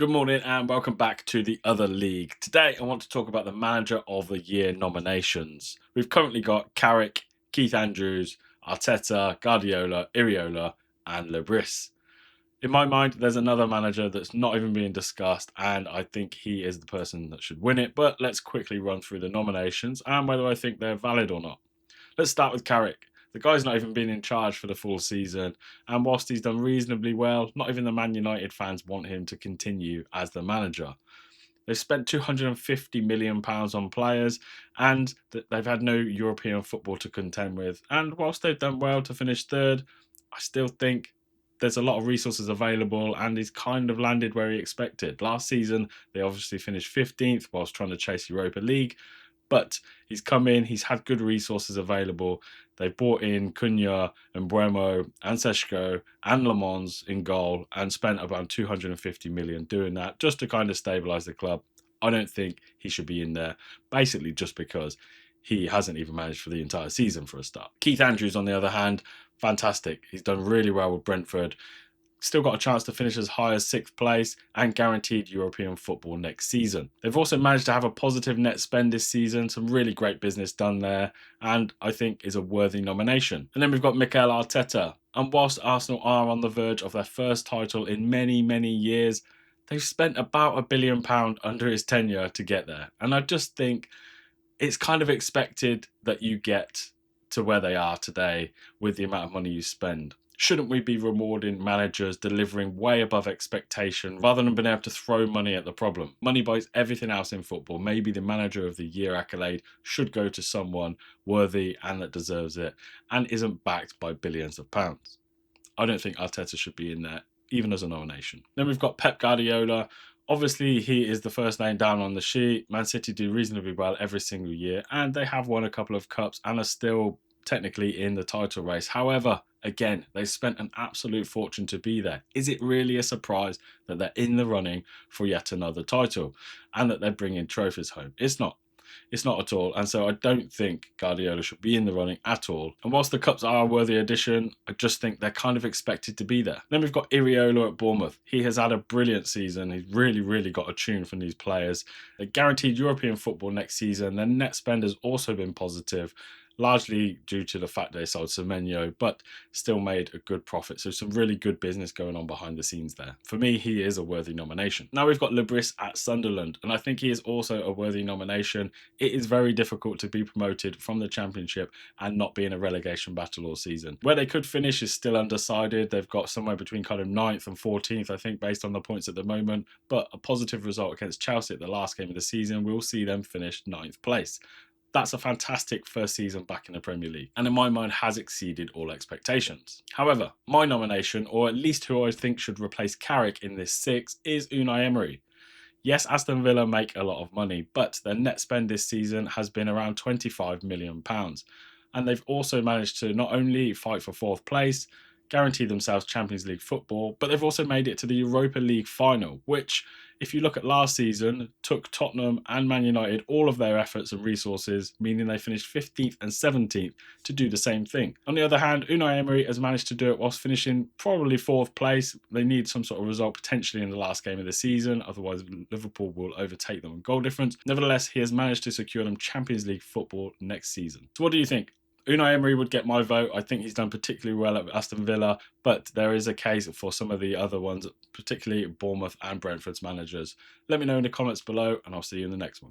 Good morning and welcome back to the other league. Today I want to talk about the Manager of the Year nominations. We've currently got Carrick, Keith Andrews, Arteta, Guardiola, Iraola and Le Bris. In my mind, there's another manager that's not even being discussed, and I think he is the person that should win it. But let's quickly run through the nominations and whether I think they're valid or not. Let's start with Carrick. The guy's not even been in charge for the full season, and whilst he's done reasonably well, not even the Man United fans want him to continue as the manager. They've spent £250 million on players, and they've had no European football to contend with. And whilst they've done well to finish third, I still think there's a lot of resources available, and he's kind of landed where he expected. Last season, they obviously finished 15th whilst trying to chase Europa League. But he's come in, he's had good resources available. They've brought in Cunha and Bremo and Seshko and Le Mans in goal and spent around 250 million doing that just to kind of stabilise the club. I don't think he should be in there, basically just because he hasn't even managed for the entire season for a start. Keith Andrews, on the other hand, fantastic. He's done really well with Brentford. Still got a chance to finish as high as 6th place and guaranteed European football next season. They've also managed to have a positive net spend this season, some really great business done there, and I think is a worthy nomination. And then we've got Mikel Arteta. And whilst Arsenal are on the verge of their first title in many, many years, they've spent about £1 billion under his tenure to get there. And I just think it's kind of expected that you get to where they are today with the amount of money you spend. Shouldn't we be rewarding managers delivering way above expectation rather than being able to throw money at the problem? Money buys everything else in football. Maybe the Manager of the Year accolade should go to someone worthy and that deserves it and isn't backed by billions of pounds. I don't think Arteta should be in there, even as a nomination. Then we've got Pep Guardiola. Obviously, he is the first name down on the sheet. Man City do reasonably well every single year, and they have won a couple of cups and are still technically in the title race. However, again, they spent an absolute fortune to be there. Is it really a surprise that they're in the running for yet another title and that they're bringing trophies home? It's not. It's not at all. And so I don't think Guardiola should be in the running at all. And whilst the Cups are a worthy addition, I just think they're kind of expected to be there. Then we've got Iraola at Bournemouth. He has had a brilliant season. He's really got a tune from these players. They're guaranteed European football next season. Their net spend has also been positive, largely due to the fact they sold Semenyo, but still made a good profit. So some really good business going on behind the scenes there. For me, he is a worthy nomination. Now we've got Le Bris at Sunderland, and I think he is also a worthy nomination. It is very difficult to be promoted from the Championship and not be in a relegation battle all season. Where they could finish is still undecided. They've got somewhere between kind of 9th and 14th, I think, based on the points at the moment. But a positive result against Chelsea at the last game of the season will see them finish 9th place. That's a fantastic first season back in the Premier League, and in my mind has exceeded all expectations. However, my nomination, or at least who I think should replace Carrick in this six, is Unai Emery. Yes, Aston Villa make a lot of money, but their net spend this season has been around £25 million. And they've also managed to not only fight for 4th place, guarantee themselves Champions League football, but they've also made it to the Europa League final, which, if you look at last season, took Tottenham and Man United all of their efforts and resources, meaning they finished 15th and 17th to do the same thing. On the other hand, Unai Emery has managed to do it whilst finishing probably 4th place. They need some sort of result potentially in the last game of the season, otherwise Liverpool will overtake them in goal difference. Nevertheless, he has managed to secure them Champions League football next season. So what do you think? Unai Emery would get my vote. I think he's done particularly well at Aston Villa, but there is a case for some of the other ones, particularly Bournemouth and Brentford's managers. Let me know in the comments below, and I'll see you in the next one.